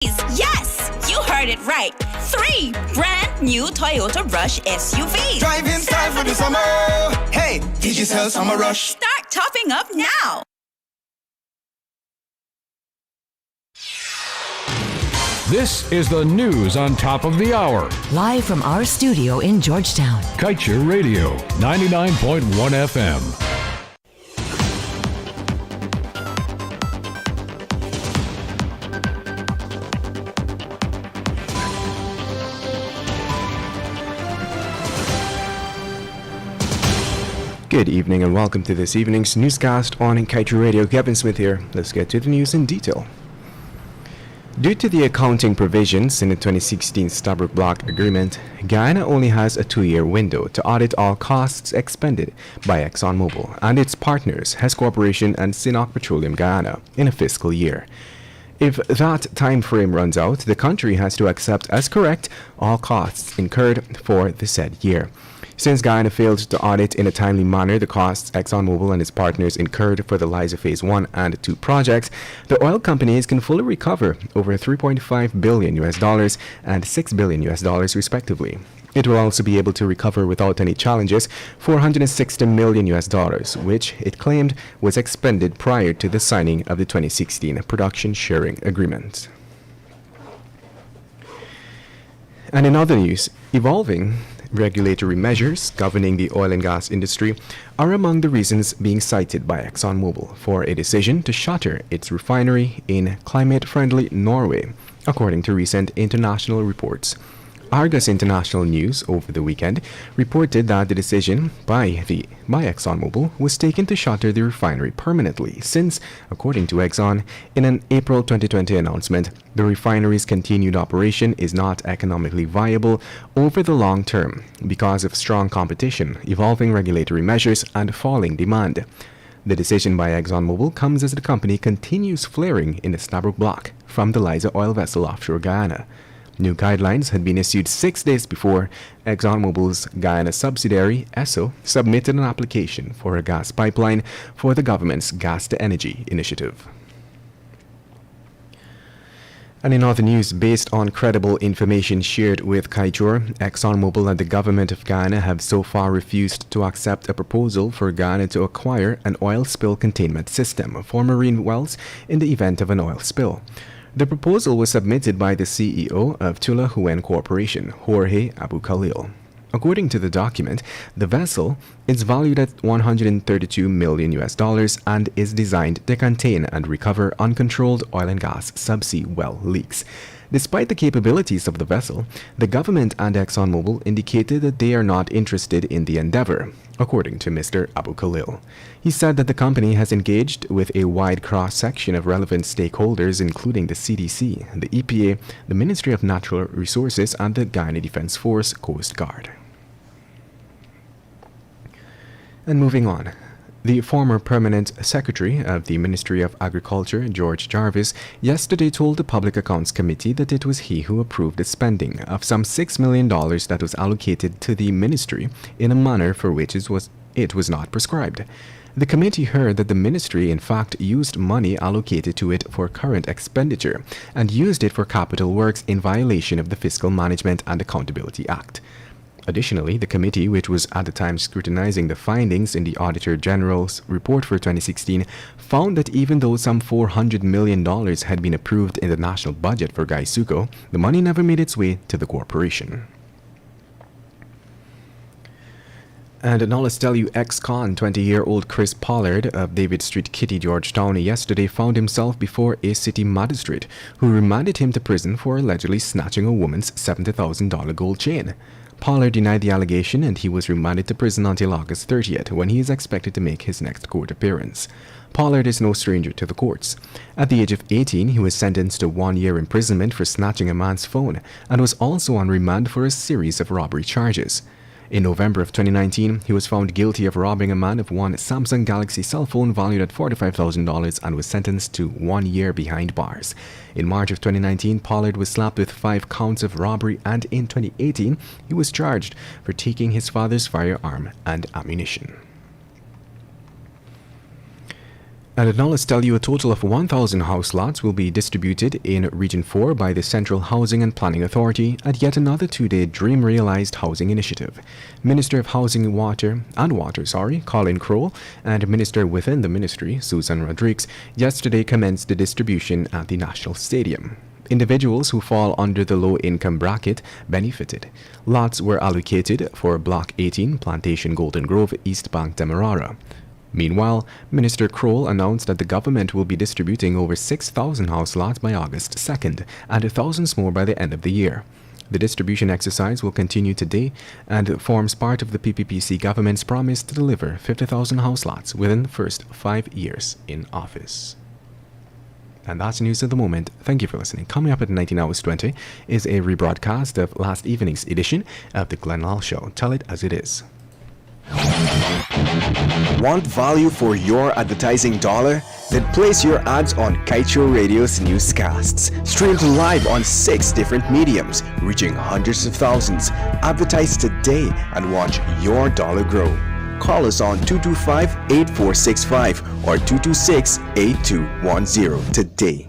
Yes, you heard it right. 3 brand new Toyota Rush SUVs. Driving style for the summer. Hey, Digicel Summer Rush. Start topping up now. This is the news on top of the hour. Live from our studio in Georgetown. Kaieteur Radio, 99.1 FM. Good evening and welcome to this evening's newscast on Kaieteur Radio. Kevin Smith here. Let's get to the news in detail. Due to the accounting provisions in the 2016 Stabroek Block Agreement, Guyana only has a 2-year window to audit all costs expended by ExxonMobil and its partners, Hess Corporation and Sinnoc Petroleum Guyana, in a fiscal year. If that time frame runs out, the country has to accept as correct all costs incurred for the said year. Since Guyana failed to audit in a timely manner the costs ExxonMobil and its partners incurred for the Liza Phase 1 and 2 projects, the oil companies can fully recover over $3.5 billion and $6 billion respectively. It will also be able to recover without any challenges $460 million, which it claimed was expended prior to the signing of the 2016 Production Sharing Agreement. And in other news, evolving regulatory measures governing the oil and gas industry are among the reasons being cited by ExxonMobil for a decision to shutter its refinery in climate-friendly Norway, according to recent international reports. Argus International News over the weekend reported that the decision by ExxonMobil was taken to shutter the refinery permanently since, according to Exxon, in an April 2020 announcement, the refinery's continued operation is not economically viable over the long term because of strong competition, evolving regulatory measures, and falling demand. The decision by ExxonMobil comes as the company continues flaring in the Stabroek Block from the Liza oil vessel offshore Guyana. New guidelines had been issued 6 days before ExxonMobil's Guyana subsidiary, ESSO, submitted an application for a gas pipeline for the government's Gas to Energy initiative. And in other news, based on credible information shared with Kaieteur, ExxonMobil and the government of Guyana have so far refused to accept a proposal for Guyana to acquire an oil spill containment system for marine wells in the event of an oil spill. The proposal was submitted by the CEO of Tula Huen Corporation, Jorge Abu Khalil. According to the document, the vessel is valued at $132 million and is designed to contain and recover uncontrolled oil and gas subsea well leaks. Despite the capabilities of the vessel, the government and ExxonMobil indicated that they are not interested in the endeavor, according to Mr. Abu Khalil. He said that the company has engaged with a wide cross-section of relevant stakeholders, including the CDC, the EPA, the Ministry of Natural Resources, and the Guyana Defense Force Coast Guard. And moving on. The former permanent secretary of the Ministry of Agriculture, George Jarvis, yesterday told the Public Accounts Committee that it was he who approved the spending of some $6 million that was allocated to the ministry in a manner for which it was not prescribed. The committee heard that the ministry in fact used money allocated to it for current expenditure and used it for capital works in violation of the Fiscal Management and Accountability Act. Additionally, the committee, which was at the time scrutinizing the findings in the Auditor General's report for 2016, found that even though some $400 million had been approved in the national budget for Gaisuco, the money never made its way to the corporation. And now let's tell you, ex-con 20-year-old Chris Pollard of David Street, Kitty, Georgetown, yesterday found himself before a city magistrate who remanded him to prison for allegedly snatching a woman's $70,000 gold chain. Pollard denied the allegation and he was remanded to prison until August 30th, when he is expected to make his next court appearance. Pollard is no stranger to the courts. At the age of 18, he was sentenced to 1 year imprisonment for snatching a man's phone and was also on remand for a series of robbery charges. In November of 2019, he was found guilty of robbing a man of one Samsung Galaxy cell phone valued at $45,000 and was sentenced to 1 year behind bars. In March of 2019, Pollard was slapped with 5 counts of robbery, and in 2018, he was charged for taking his father's firearm and ammunition. And now let's tell you a total of 1,000 house lots will be distributed in Region 4 by the Central Housing and Planning Authority at yet another two-day Dream Realized Housing Initiative. Minister of Housing and Water, Colin Crowell, and Minister within the ministry, Susan Rodriguez, yesterday commenced the distribution at the National Stadium. Individuals who fall under the low-income bracket benefited. Lots were allocated for Block 18, Plantation Golden Grove, East Bank, Demerara. Meanwhile, Minister Crowell announced that the government will be distributing over 6,000 house lots by August 2nd and thousands more by the end of the year. The distribution exercise will continue today and forms part of the PPPC government's promise to deliver 50,000 house lots within the first 5 years in office. And that's news at the moment. Thank you for listening. Coming up at 19:20 is a rebroadcast of last evening's edition of the Glenn Lal Show. Tell it as it is. Want value for your advertising dollar? Then place your ads on Kaieteur Radio's newscasts. Streamed live on 6 different mediums, reaching hundreds of thousands. Advertise today and watch your dollar grow. Call us on 225-8465 or 226-8210 today.